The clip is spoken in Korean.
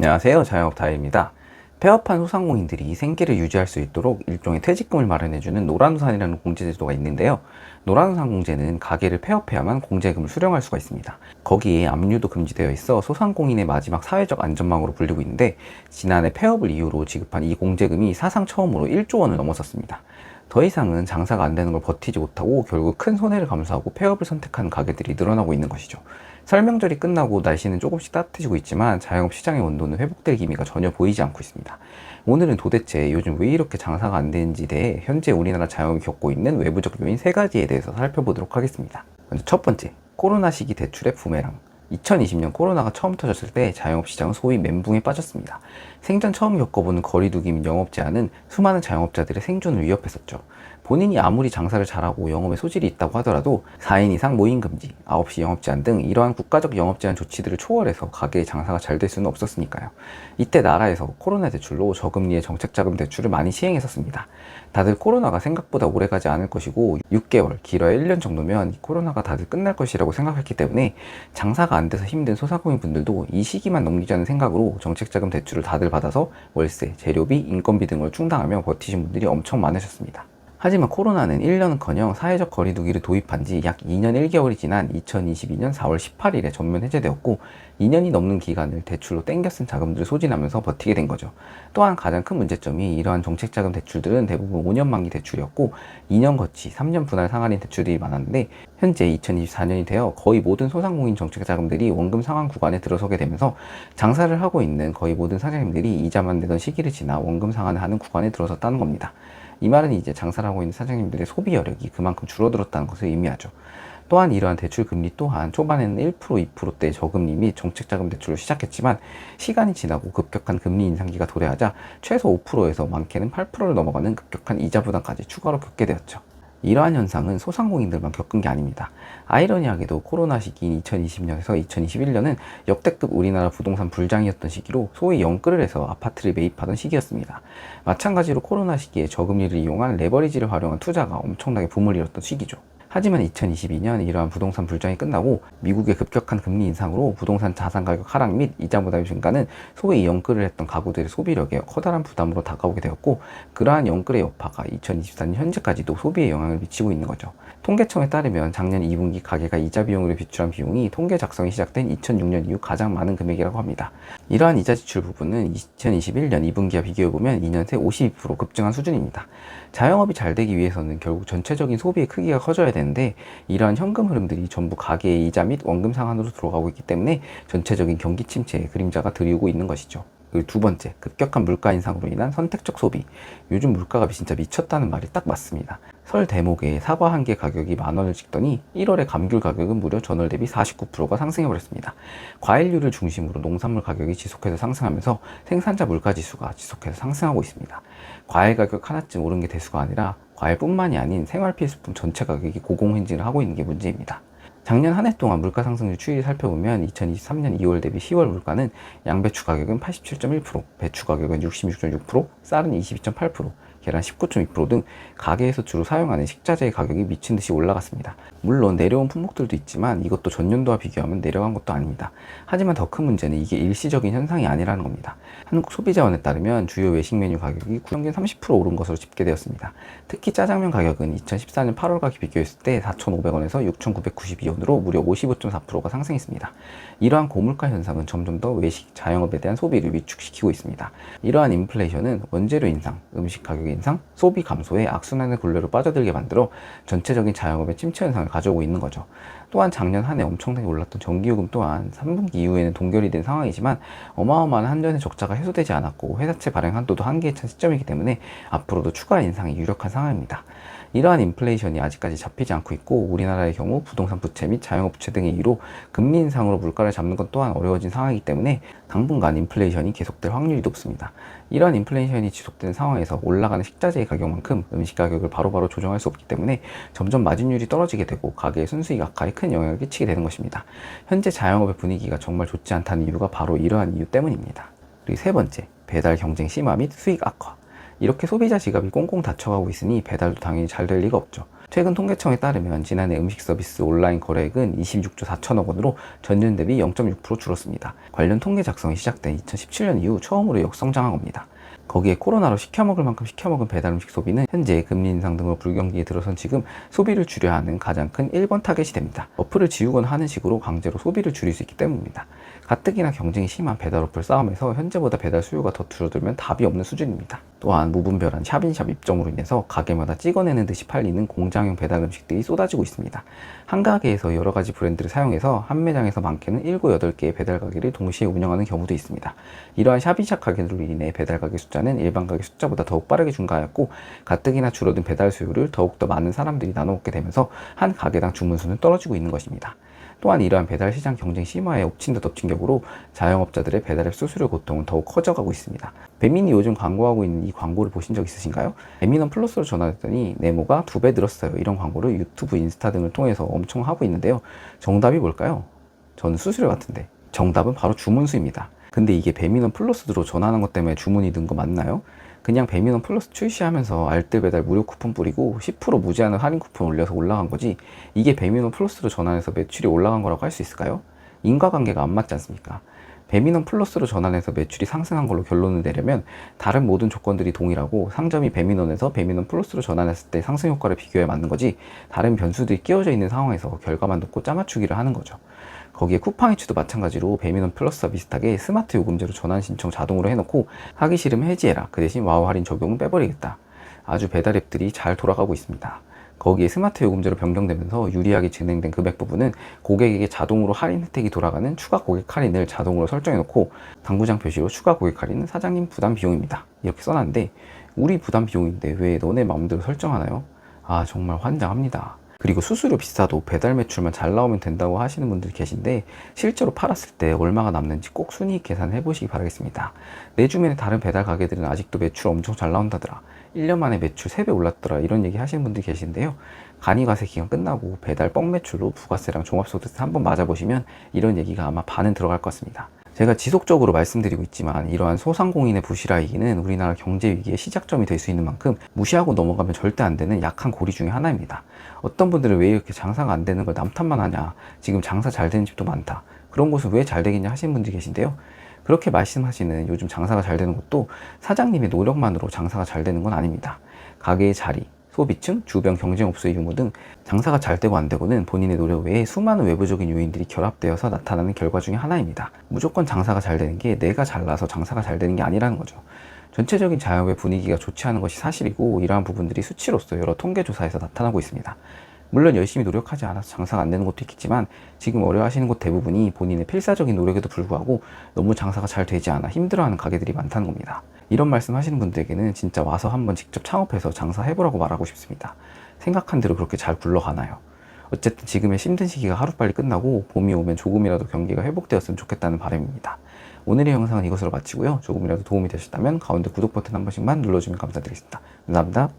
안녕하세요, 자영업 다혜입니다. 폐업한 소상공인들이 생계를 유지할 수 있도록 일종의 퇴직금을 마련해주는 노란우산이라는 공제제도가 있는데요. 노란우산 공제는 가게를 폐업해야만 공제금을 수령할 수가 있습니다. 거기에 압류도 금지되어 있어 소상공인의 마지막 사회적 안전망으로 불리고 있는데, 지난해 폐업을 이유로 지급한 이 공제금이 사상 처음으로 1조 원을 넘어섰습니다. 더 이상은 장사가 안 되는 걸 버티지 못하고 결국 큰 손해를 감수하고 폐업을 선택하는 가게들이 늘어나고 있는 것이죠. 설명절이 끝나고 날씨는 조금씩 따뜻해지고 있지만 자영업 시장의 온도는 회복될 기미가 전혀 보이지 않고 있습니다. 오늘은 도대체 요즘 왜 이렇게 장사가 안 되는지에 대해 현재 우리나라 자영업이 겪고 있는 외부적 요인 3가지에 대해서 살펴보도록 하겠습니다. 먼저 첫 번째, 코로나 시기 대출의 부메랑. 2020년 코로나가 처음 터졌을 때 자영업 시장은 소위 멘붕에 빠졌습니다. 생전 처음 겪어보는 거리두기 및 영업 제한은 수많은 자영업자들의 생존을 위협했었죠. 본인이 아무리 장사를 잘하고 영업에 소질이 있다고 하더라도 4인 이상 모임 금지, 9시 영업 제한 등 이러한 국가적 영업 제한 조치들을 초월해서 가게의 장사가 잘 될 수는 없었으니까요. 이때 나라에서 코로나 대출로 저금리의 정책자금 대출을 많이 시행했었습니다. 다들 코로나가 생각보다 오래가지 않을 것이고 6개월, 길어야 1년 정도면 코로나가 다들 끝날 것이라고 생각했기 때문에 장사가 안 돼서 힘든 소상공인 분들도 이 시기만 넘기자는 생각으로 정책자금 대출을 다들 받아서 월세, 재료비, 인건비 등을 충당하며 버티신 분들이 엄청 많으셨습니다. 하지만 코로나는 1년은커녕 사회적 거리두기를 도입한 지 약 2년 1개월이 지난 2022년 4월 18일에 전면 해제되었고, 2년이 넘는 기간을 대출로 땡겨 쓴 자금들을 소진하면서 버티게 된 거죠. 또한 가장 큰 문제점이 이러한 정책자금 대출들은 대부분 5년 만기 대출이었고 2년 거치, 3년 분할 상환인 대출들이 많았는데, 현재 2024년이 되어 거의 모든 소상공인 정책자금들이 원금 상환 구간에 들어서게 되면서 장사를 하고 있는 거의 모든 사장님들이 이자만 내던 시기를 지나 원금 상환을 하는 구간에 들어섰다는 겁니다. 이 말은 이제 장사를 하고 있는 사장님들의 소비 여력이 그만큼 줄어들었다는 것을 의미하죠. 또한 이러한 대출 금리 또한 초반에는 1%, 2%대 저금리 및 정책자금 대출로 시작했지만 시간이 지나고 급격한 금리 인상기가 도래하자 최소 5%에서 많게는 8%를 넘어가는 급격한 이자 부담까지 추가로 겪게 되었죠. 이러한 현상은 소상공인들만 겪은 게 아닙니다. 아이러니하게도 코로나 시기인 2020년에서 2021년은 역대급 우리나라 부동산 불장이었던 시기로 소위 영끌을 해서 아파트를 매입하던 시기였습니다. 마찬가지로 코로나 시기에 저금리를 이용한 레버리지를 활용한 투자가 엄청나게 붐을 이뤘던 시기죠. 하지만 2022년 이러한 부동산 불장이 끝나고 미국의 급격한 금리 인상으로 부동산 자산 가격 하락 및 이자 부담의 증가는 소위 영끌을 했던 가구들의 소비력에 커다란 부담으로 다가오게 되었고, 그러한 영끌의 여파가 2024년 현재까지도 소비에 영향을 미치고 있는 거죠. 통계청에 따르면 작년 2분기 가계가 이자 비용으로 비출한 비용이 통계 작성이 시작된 2006년 이후 가장 많은 금액이라고 합니다. 이러한 이자 지출 부분은 2021년 2분기와 비교해보면 2년 새 52% 급증한 수준입니다. 자영업이 잘 되기 위해서는 결국 전체적인 소비의 크기가 커져야 되는데, 이러한 현금 흐름들이 전부 가계의 이자 및 원금 상환으로 들어가고 있기 때문에 전체적인 경기 침체의 그림자가 드리우고 있는 것이죠. 그리고 두 번째, 급격한 물가 인상으로 인한 선택적 소비. 요즘 물가가 진짜 미쳤다는 말이 딱 맞습니다. 설 대목에 사과 한 개 가격이 10,000원을 찍더니 1월에 감귤 가격은 무려 전월 대비 49%가 상승해버렸습니다. 과일류를 중심으로 농산물 가격이 지속해서 상승하면서 생산자 물가지수가 지속해서 상승하고 있습니다. 과일 가격 하나쯤 오른 게 대수가 아니라 과일뿐만이 아닌 생활필수품 전체 가격이 고공행진을 하고 있는 게 문제입니다. 작년 한 해 동안 물가 상승률 추이를 살펴보면 2023년 2월 대비 10월 물가는 양배추 가격은 87.1%, 배추 가격은 66.6%, 쌀은 22.8%, 계란 19.2% 등 가게에서 주로 사용하는 식자재의 가격이 미친 듯이 올라갔습니다. 물론 내려온 품목들도 있지만 이것도 전년도와 비교하면 내려간 것도 아닙니다. 하지만 더 큰 문제는 이게 일시적인 현상이 아니라는 겁니다. 한국소비자원에 따르면 주요 외식 메뉴 가격이 평균 30% 오른 것으로 집계되었습니다. 특히 짜장면 가격은 2014년 8월과 비교했을 때 4,500원에서 6,992원으로 무려 55.4%가 상승했습니다. 이러한 고물가 현상은 점점 더 외식, 자영업에 대한 소비를 위축시키고 있습니다. 이러한 인플레이션은 원재료 인상, 음식 가격 인상, 소비 감소에 악순환의 굴레로 빠져들게 만들어 전체적인 자영업의 침체 현상을 가져오고 있는 거죠. 또한 작년 한 해 엄청나게 올랐던 전기요금 또한 3분기 이후에는 동결이 된 상황이지만 어마어마한 한전의 적자가 해소되지 않았고 회사채 발행 한도도 한계에 찬 시점이기 때문에 앞으로도 추가 인상이 유력한 상황입니다. 이러한 인플레이션이 아직까지 잡히지 않고 있고, 우리나라의 경우 부동산 부채 및 자영업 부채 등의 이유로 금리 인상으로 물가를 잡는 것 또한 어려워진 상황이기 때문에 당분간 인플레이션이 계속될 확률이 높습니다. 이러한 인플레이션이 지속되는 상황에서 올라가는 식자재의 가격만큼 음식 가격을 바로바로 조정할 수 없기 때문에 점점 마진율이 떨어지게 되고 가게의 순수익 악화에 큰 영향을 끼치게 되는 것입니다. 현재 자영업의 분위기가 정말 좋지 않다는 이유가 바로 이러한 이유 때문입니다. 그리고 세 번째, 배달 경쟁 심화 및 수익 악화. 이렇게 소비자 지갑이 꽁꽁 닫혀가고 있으니 배달도 당연히 잘 될 리가 없죠. 최근 통계청에 따르면 지난해 음식 서비스 온라인 거래액은 26조 4천억 원으로 전년 대비 0.6% 줄었습니다. 관련 통계 작성이 시작된 2017년 이후 처음으로 역성장한 겁니다. 거기에 코로나로 시켜먹을 만큼 시켜먹은 배달음식 소비는 현재 금리 인상 등으로 불경기에 들어선 지금 소비를 줄여야 하는 가장 큰 1번 타겟이 됩니다. 어플을 지우거나 하는 식으로 강제로 소비를 줄일 수 있기 때문입니다. 가뜩이나 경쟁이 심한 배달 어플 싸움에서 현재보다 배달 수요가 더 줄어들면 답이 없는 수준입니다. 또한 무분별한 샵인샵 입점으로 인해서 가게마다 찍어내는 듯이 팔리는 공장용 배달 음식들이 쏟아지고 있습니다. 한 가게에서 여러 가지 브랜드를 사용해서 한 매장에서 많게는 7, 8개의 배달 가게를 동시에 운영하는 경우도 있습니다. 이러한 샵인샵 가게들로 인해 배달 가게 숫자는 일반 가게 숫자보다 더욱 빠르게 증가하였고, 가뜩이나 줄어든 배달 수요를 더욱더 많은 사람들이 나눠 먹게 되면서 한 가게당 주문 수는 떨어지고 있는 것입니다. 또한 이러한 배달 시장 경쟁 심화에 엎친 데 덮친 격으로 자영업자들의 배달앱 수수료 고통은 더욱 커져가고 있습니다. 배민이 요즘 광고하고 있는 이 광고를 보신 적 있으신가요? 배민원 플러스로 전화했더니 네모가 2배 늘었어요. 이런 광고를 유튜브, 인스타 등을 통해서 엄청 하고 있는데요. 정답이 뭘까요? 저는 수수료 같은데. 정답은 바로 주문수입니다. 근데 이게 배민원 플러스로 전화하는 것 때문에 주문이 는 거 맞나요? 그냥 배민원 플러스 출시하면서 알뜰 배달 무료 쿠폰 뿌리고 10% 무제한 할인 쿠폰 올려서 올라간 거지, 이게 배민원 플러스로 전환해서 매출이 올라간 거라고 할 수 있을까요? 인과관계가 안 맞지 않습니까? 배민원 플러스로 전환해서 매출이 상승한 걸로 결론을 내려면 다른 모든 조건들이 동일하고 상점이 배민원에서 배민원 플러스로 전환했을 때 상승 효과를 비교해 맞는 거지, 다른 변수들이 끼워져 있는 상황에서 결과만 놓고 짜맞추기를 하는 거죠. 거기에 쿠팡 이츠도 마찬가지로 배민원 플러스와 비슷하게 스마트 요금제로 전환 신청 자동으로 해놓고 하기 싫으면 해지해라, 그 대신 와우 할인 적용은 빼버리겠다. 아주 배달 앱들이 잘 돌아가고 있습니다. 거기에 스마트 요금제로 변경되면서 유리하게 진행된 금액 부분은 고객에게 자동으로 할인 혜택이 돌아가는 추가 고객 할인을 자동으로 설정해놓고 당구장 표시로 추가 고객 할인은 사장님 부담 비용입니다, 이렇게 써놨는데, 우리 부담 비용인데 왜 너네 마음대로 설정하나요? 아, 정말 환장합니다. 그리고 수수료 비싸도 배달 매출만 잘 나오면 된다고 하시는 분들이 계신데, 실제로 팔았을 때 얼마가 남는지 꼭 순이익 계산을 해보시기 바라겠습니다. 내 주변의 다른 배달 가게들은 아직도 매출 엄청 잘 나온다더라, 1년 만에 매출 3배 올랐더라, 이런 얘기 하시는 분들이 계신데요. 간이과세 기간 끝나고 배달 뻥 매출로 부가세랑 종합소득세 한번 맞아보시면 이런 얘기가 아마 반은 들어갈 것 같습니다. 제가 지속적으로 말씀드리고 있지만 이러한 소상공인의 부실화이기는 우리나라 경제 위기의 시작점이 될 수 있는 만큼 무시하고 넘어가면 절대 안 되는 약한 고리 중에 하나입니다. 어떤 분들은 왜 이렇게 장사가 안 되는 걸 남탓만 하냐, 지금 장사 잘 되는 집도 많다, 그런 곳은 왜 잘 되겠냐 하시는 분들이 계신데요. 그렇게 말씀하시는 요즘 장사가 잘 되는 것도 사장님의 노력만으로 장사가 잘 되는 건 아닙니다. 가게의 자리, 소비층, 주변 경쟁업소의 유무 등 장사가 잘 되고 안 되고는 본인의 노력 외에 수많은 외부적인 요인들이 결합되어서 나타나는 결과 중에 하나입니다. 무조건 장사가 잘 되는 게 내가 잘나서 장사가 잘 되는 게 아니라는 거죠. 전체적인 자영업의 분위기가 좋지 않은 것이 사실이고, 이러한 부분들이 수치로서 여러 통계조사에서 나타나고 있습니다. 물론 열심히 노력하지 않아서 장사가 안 되는 것도 있겠지만, 지금 어려워하시는 곳 대부분이 본인의 필사적인 노력에도 불구하고 너무 장사가 잘 되지 않아 힘들어하는 가게들이 많다는 겁니다. 이런 말씀 하시는 분들에게는 진짜 와서 한번 직접 창업해서 장사해보라고 말하고 싶습니다. 생각한 대로 그렇게 잘 굴러가나요? 어쨌든 지금의 힘든 시기가 하루빨리 끝나고 봄이 오면 조금이라도 경기가 회복되었으면 좋겠다는 바람입니다. 오늘의 영상은 이것으로 마치고요. 조금이라도 도움이 되셨다면 가운데 구독 버튼 한 번씩만 눌러주면 감사드리겠습니다. 감사합니다.